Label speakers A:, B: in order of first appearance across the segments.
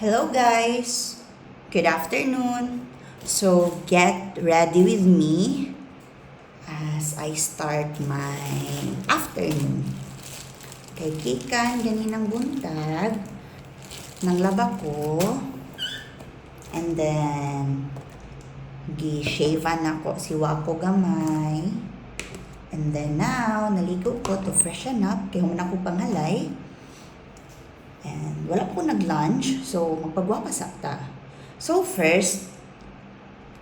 A: Hello guys! Good afternoon! So get ready with me as I start my afternoon. Kay kikan ganinang buntag nang laba ko and then gi-shavean ako siwa ko gamay and then now naligo ko to freshen up kay human ako pangalay. And wala po nag-lunch, so magpagwapa sakta. So first,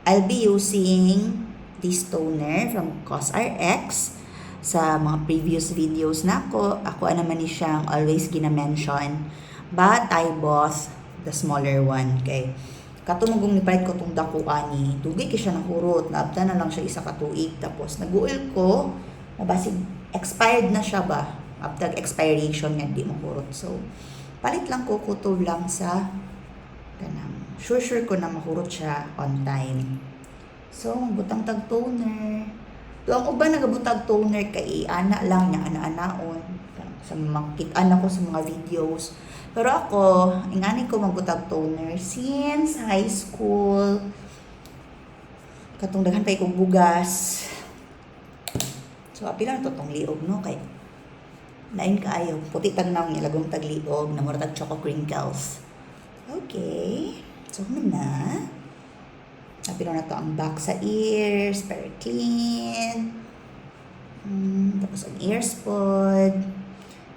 A: I'll be using this toner from CosRX. Sa mga previous videos na ako naman ni siyang always gina-mention. But I bought the smaller one. Okay. Katumugong nipalit ko itong dakuan ni. Tugay ko siya ng hurot. Naabta na lang siya isa katuig. Tapos nag-uil ko. Mabasig expired na siya ba? After expiration nga di mahurot. So, palit lang ko kutob lang sa kanang sure ko na mahurot siya on time. So, magbutang tag toner. Ang uban nagabutag toner kay ana lang niya ana-anaon sa makit-an ako sa mga videos. Pero ako, ingani ko magbutag toner since high school. Katong daghan pa ikong bugas. So, apila na to tong liog, no? Kay lain kaayo, puti tanaw niya, lagong tagliog, na mura tag choco crinkles. Okay. So, na. Napilo na to ang back sa ears, very clean. Tapos ang ears pod.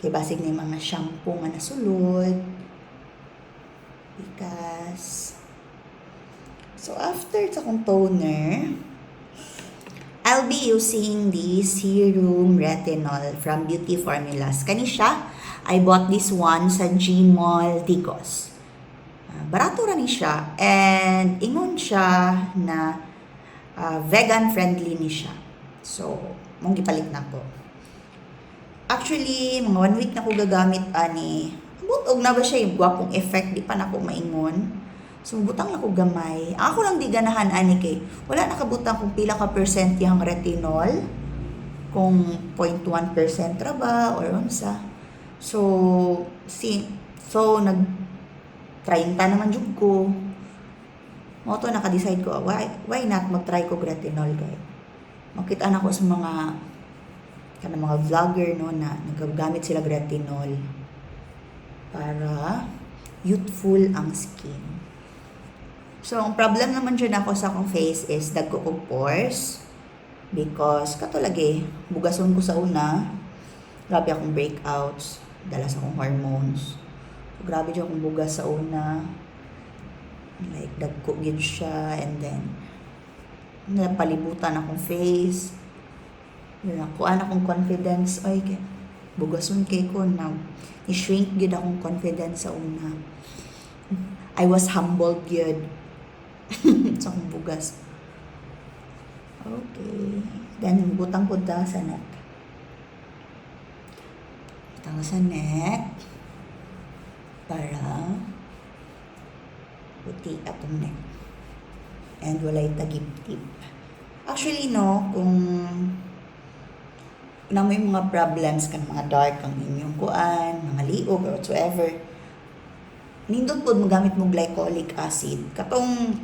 A: Kay basig na yung mga shampoo nga nasulod. Because, so after sa kong toner, I'll be using the Serum Retinol from Beauty Formulas. Kani siya, I bought this one sa Gmall Digos. Barato ra ni siya and ingon siya na vegan friendly ni siya. So, mong gipalit na ko. Actually, mga 1 week na ko gagamit ani. Butog na ba siya yung gwapong effect, di pa na ko maingon. So, butang na ko gamay. Ako lang di ganahan ani kay wala nakabutang kung pila ka percent yung retinol. Kung 0.1% ra ba or unsa. So, nag 30 naman jud ko. Mo to naka-decide ko, why not mag-try ko retinol kay. Makita na ko sa mga vlogger no na nagagamit sila retinol para youthful ang skin. So, ang problem naman dyan ako sa akong face is dagko kong pores. Because, katulagi, bugason ko sa una. Grabe akong breakouts. Dala sa akong hormones. So, grabe dyan akong bugas sa una. Like, dagko gid siya. And then, napalibutan akong face. Nakuhaan akong confidence. Ay, bugason kay ko na. I-shrink gid akong confidence sa una. I was humbled yun. sa akong bugas. Okay. Then, butang po ta sa neck. Butang sa neck. Para puti atong neck. And walay tagip-tip. Actually, no, kung na may mga problems kan mga dark ang inyong kuan, mga liog or whatsoever, nindot po magamit mo glycolic acid. Katong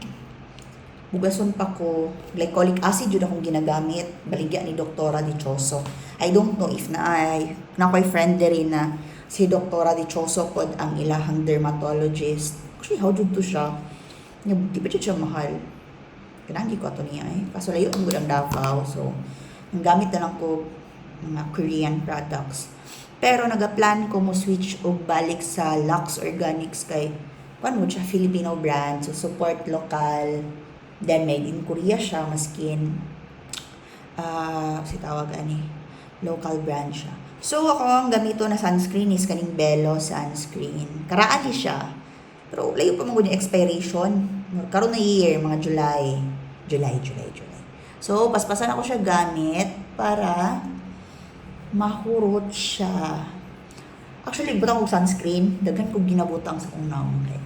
A: bugason pa ko, glycolic acid yun akong ginagamit, baligya ni Doktora Dichoso. I don't know if na ko'y friend rin na si Doktora Dichoso pod ang ilahang dermatologist. Actually, how did to siya? Di ba siya mahal? Kanang ko ato niya eh. Kaso layo ang gudang Davao. So, ang gamit na lang ko mga Korean products. Pero nagaplan ko mo switch og balik sa Lux Organics kay paano siya Filipino brand, so support local, then made in Korea siya, maskin si tawag ani local brand siya. So ako ang gamito na sunscreen is kaning Belo sunscreen. Karaan ni siya. Pero layo pa mo yung expiration. Karon na year mga July. So paspasan ako siya gamit para mahurot siya. Actually, butang ko sunscreen. Daghan ko ginabutang sa kong naong. Okay.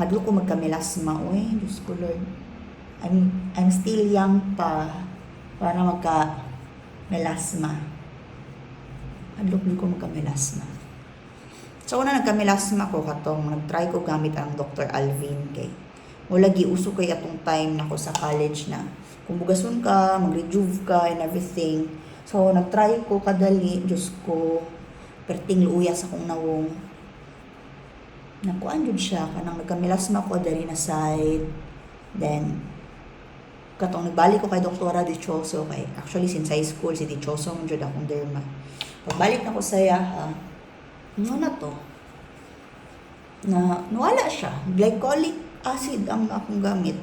A: Hadlo ko magka-melasma. Uy, Diyos ko Lord. I'm still young pa para magka-melasma. Hadlo ko magka-melasma. So, una nagkamilasma ko katong nag-try ko gamit ang Dr. Alvin kay wala giuso kay atong time nako sa college na kung bugason ka, mag-rejuve ka and everything. So, nag-try ko kadali, Diyos ko, perting luya sa kong nawong. Nakuan jud siya, kanang nagkamilasma ko dali na side. Then, katong nagbalik ko kay Doktora Dichoso, kay actually since high school, si Dichoso mo jud akong derma. Pagbalik na ko sa yaha, ano na to? Nawala siya. Glycolic acid ang akong gamit.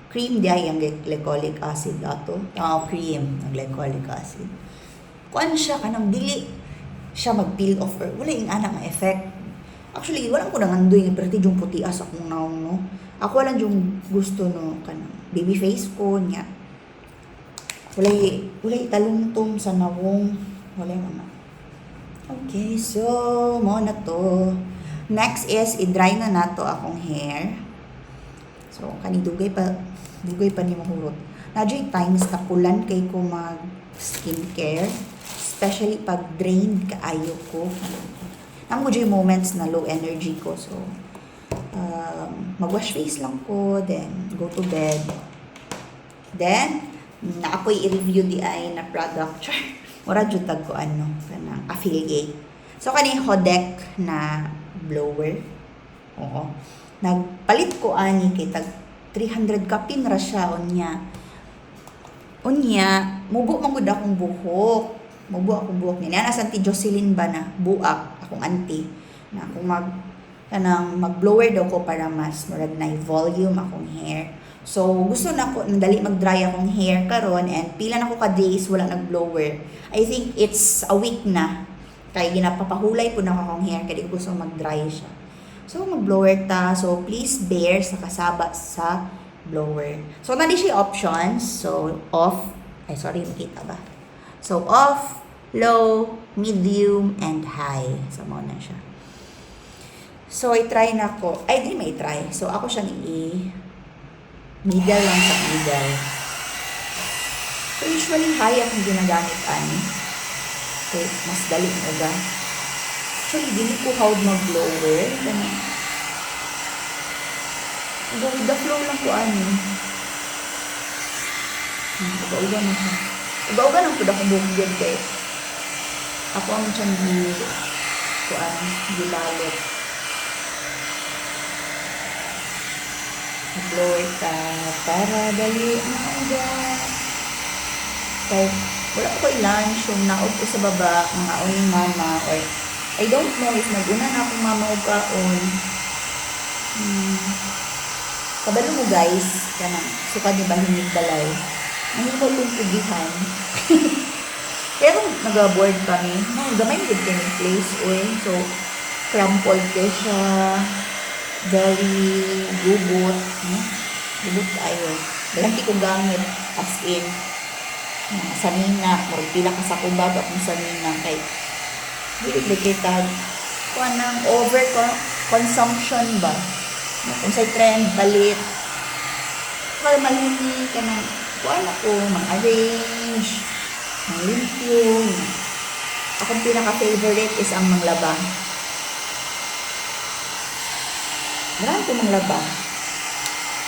A: Cream di ay ang glycolic acid ato. Cream ang glycolic acid. Kuan siya kanang dili siya mag-peel off or wala yung anang effect. Actually, walang ko nangandoy nga perti yung putias akong naong, no. Ako lang yung gusto, no, kanang baby face ko niya. Walay talungtong sa nawong. Walay naman. Okay, so mo na to. Next is i-dry na nato akong hair. So kani dugay pa ni mahurot. Nadyo times na kulan kay ko mag skincare, especially pag drained kaayo ko. Namo jay moments na low energy ko, so mag-wash face lang ko, then go to bed. Then na ako'y i-review di ay na product. Mura jud tag ko ano kanang affiliate. So kani Hodek na blower. Oo. Nagpalit ko ani kay tag 300 kapin ra siya unya. Mubo man gud akong buhok. Mubo akong buhok ni. Ana sa Auntie Jocelyn ba na buak akong auntie na kung mag-blower daw ko para mas murag na volume akong hair. So gusto na ko dali mag-dry akong hair karon and pila na ko ka days wala nag-blower. I think it's a week na. Kaya ginapapahulay po na akong hair kaya gusto mag-dry siya. So, mag-blower ta. So, please bear sa kasaba sa blower. So, nandito siya options. So, off. Makita ba? So, off, low, medium, and high. So, mo na siya. So, i-try na ko. Ay, di may try. So, ako siyang middle lang sa middle. So, usually, high akong ginagamit ani. Okay, mas dali nga. Actually, dili ko hawd mag-blower. Ganun. Go with the flow lang ko ani. Uga-uga na siya. Uga-uga lang po akong buhok dyan kay ako ang siyang gilalot. Mag-blower ka para dali nga. Kaya wala ko i-lunch yung naot ko sa baba, mga uling mama, or I don't know if nag-una na akong mama o kaon. Kabalo mo guys, kanang suka di ba himig balay. Nahihol kong tugihan. Pero nag-board kami, gamay na din kami place, so crumpled kayo siya, very gubot, gubot tayo. Dalang kong gamit, as in, sanina, pila ka sa kubag akong sanina kay bilig kita kuan ng over consumption ba kung sa trend balit kaya malini ka ng kuan ako mag-arrange mag-limpyo. Akong pinaka-favorite is ang manglaba. Marami ko manglaba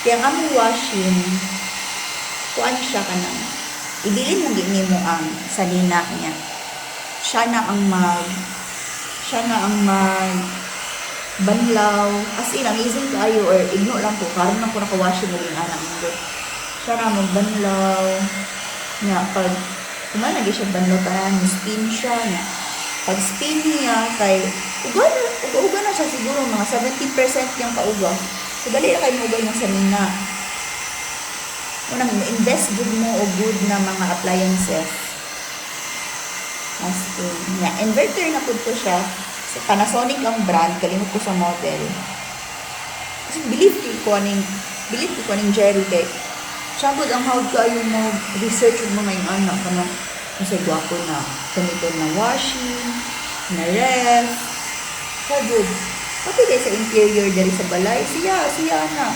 A: kaya ang among washing kuan siya ka ng ibilin mo gini mo ang sanina niya. Siya na ang banlaw. As in, amazing kayo or ignore lang ko. Karoon lang ko nakawashing mo rin anak mo. Siya na banlaw. Nga, pag kumalagi siya banlaw para spin siya. Nga, pag spin niya, kay uga na siya siguro mga 70% yung kauga. So, dali na kayo maugay ng sanina. Unang invest good mo o good na mga appliances. As in, inverter na po siya. So, Panasonic ang brand. Kalimut ko sa model. Kasi believe ko aning Jerry kay siya good ang hawag kayo mo research mo mga yung anak. Kasi gwapo na ganito na washing, na ref. Siya good. Pati kayo sa interior dari sa balay. Siya na.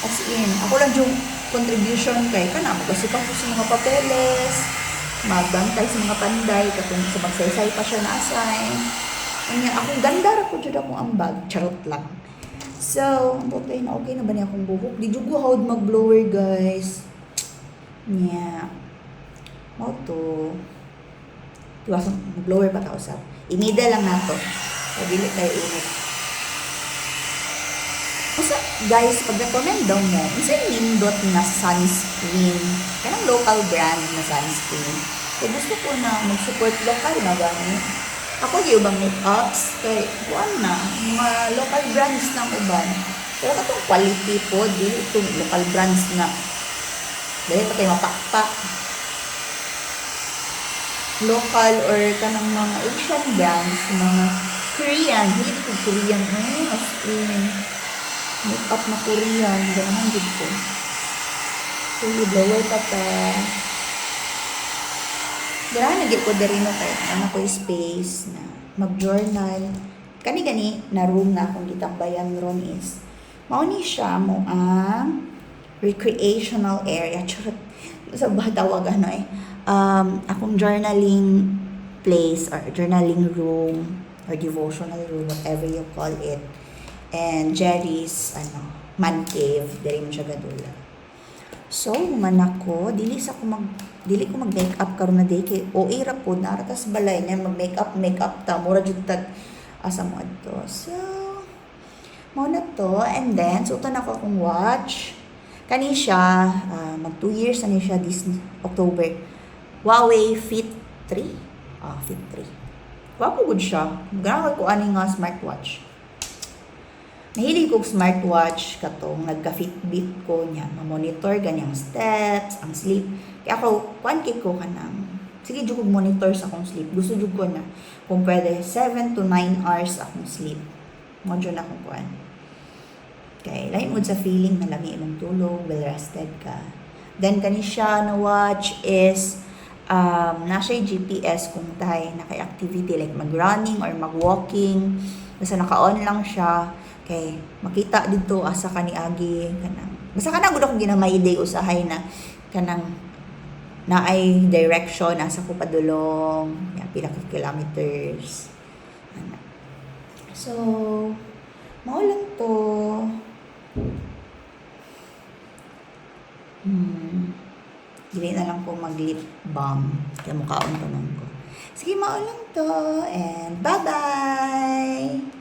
A: As in, ako lang yung contribution kay kanamo kasi pa sa mga papeles, magbantay sa mga panday katong sa magsaysay pa siya na assign. Anya, akong ganda ra po jud akong ambag. Charot lang. So, okay na ba niya akong buhok? Di jud ko hawd mag-blower, guys. Nya. Mo to. Iwas mag-blower pa ta usap. Imida lang nato. Pagdili tayo init. Usa, guys, pag recommend daw mo, usa nindot na sunscreen. Kanang local brand na sunscreen. Kaya gusto ko na mag-support local na gani. Ako di ubang make-ups, kay buwan na, mga local brands ng uban. Pero katong quality po, di itong local brands na. Dahil pa tayo mapakpak. Local or kanang mga Asian brands, mga Korean, hindi ko Korean, as in, make-up na Korean, ganahan din ko. So, blower pa ta. Ganahan naging ko na rin no, kaya ano ko space na mag-journal. Kani-gani na room na akong gitambayan ron is, mauni siya mo ang recreational area. Charot, sa ba tawag ano eh. Akong journaling place or journaling room or devotional room, whatever you call it. And Jerry's man cave, diri mo siya gadula. So, manak ko, dili ko mag-makeup karon na day kay OA ra pod na tas balay na mag-makeup ta mura jud tag asa mo adto. So, mao na to, and then suoton ako akong watch. Kani siya mag 2 years na siya this October. Huawei Fit 3. Fit 3. Wapo gud siya. Ganahan ko ani nga smartwatch. Nahilig ko smartwatch katong nagka-Fitbit ko niya, ma-monitor ganyang steps, ang sleep. Kaya ako, kuan kay ko kanang sige jud ko monitor sa akong sleep. Gusto jud ko na kung pwede 7 to 9 hours akong sleep. Mo jud na akong kuan. Okay, lain mo sa feeling na lami imong tulog, well rested ka. Then kani siya na watch is na siya GPS kung tayo na kay activity like mag-running or mag-walking. Basta naka-on lang siya. Okay, makita dito asa kaniagi kanang. Basta kanang gud akong ginamay day usahay na kanang naay direction asa ko padulong, pila ka kilometers. So, mao lang to. Dili na lang ko mag-lip balm. Kaya mukhaon pa man ko. Sige, mao lang to. And bye-bye!